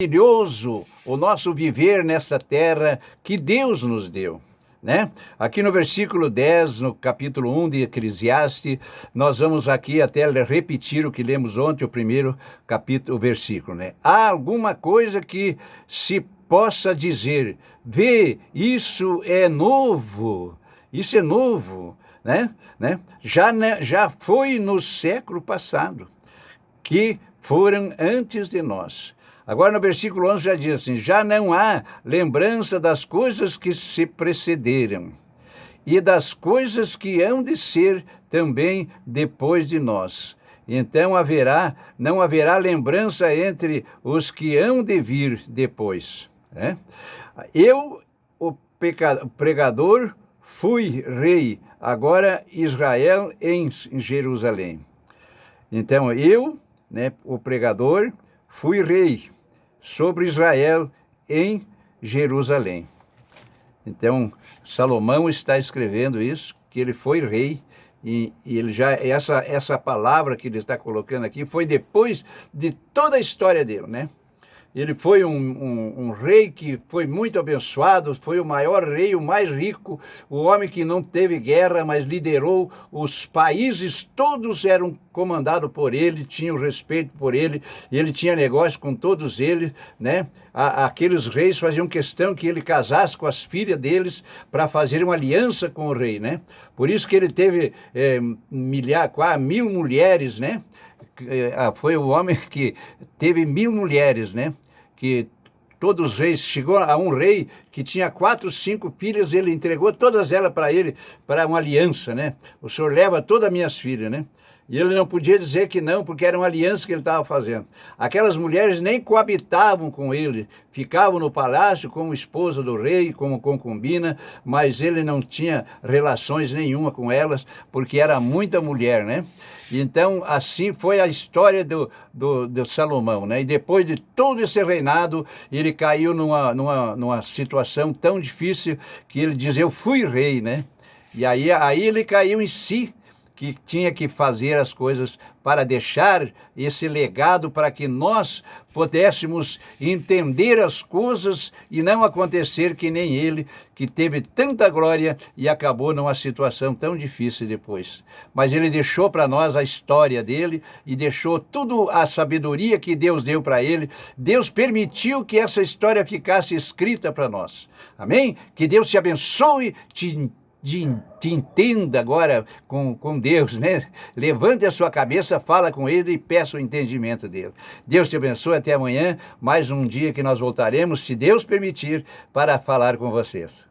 maravilhoso o nosso viver nessa terra que Deus nos deu, né? Aqui no versículo 10, no capítulo 1 de Eclesiastes, nós vamos aqui até repetir o que lemos ontem, o primeiro capítulo, o versículo, né? Há alguma coisa que se possa dizer, vê, isso é novo, né? Já foi no século passado, que foram antes de nós. Agora no versículo 11 já diz assim, já não há lembrança das coisas que se precederam e das coisas que hão de ser também depois de nós. Então não haverá lembrança entre os que hão de vir depois, né? Eu, o pregador, fui rei, agora Israel em Jerusalém. Então eu, né, o pregador, fui rei sobre Israel em Jerusalém. Então, Salomão está escrevendo isso, que ele foi rei, e ele já, essa palavra que ele está colocando aqui foi depois de toda a história dele, né? Ele foi um rei que foi muito abençoado, foi o maior rei, o mais rico, o homem que não teve guerra, mas liderou os países, todos eram comandados por ele, tinham respeito por ele, e ele tinha negócio com todos eles, né? Aqueles reis faziam questão que ele casasse com as filhas deles para fazer uma aliança com o rei, né? Por isso que ele teve quase 1000 mulheres, né? Foi o homem que teve 1000 mulheres, né? Que todos os reis, chegou a um rei que tinha 4, 5 filhas, ele entregou todas elas para ele, para uma aliança, né? O senhor leva todas as minhas filhas, né? E ele não podia dizer que não, porque era uma aliança que ele estava fazendo. Aquelas mulheres nem coabitavam com ele, ficavam no palácio como esposa do rei, como concubina, mas ele não tinha relações nenhuma com elas, porque era muita mulher, né? Então, assim foi a história do Salomão, né? E depois de todo esse reinado, ele caiu numa situação tão difícil que ele diz, eu fui rei, né? E aí ele caiu em si, que tinha que fazer as coisas para deixar esse legado para que nós pudéssemos entender as coisas e não acontecer que nem ele, que teve tanta glória e acabou numa situação tão difícil depois. Mas ele deixou para nós a história dele e deixou tudo a sabedoria que Deus deu para ele. Deus permitiu que essa história ficasse escrita para nós. Amém? Que Deus te abençoe, te entenda agora com Deus, né? Levante a sua cabeça, fala com ele e peça o entendimento dele. Deus te abençoe, até amanhã, mais um dia que nós voltaremos, se Deus permitir, para falar com vocês.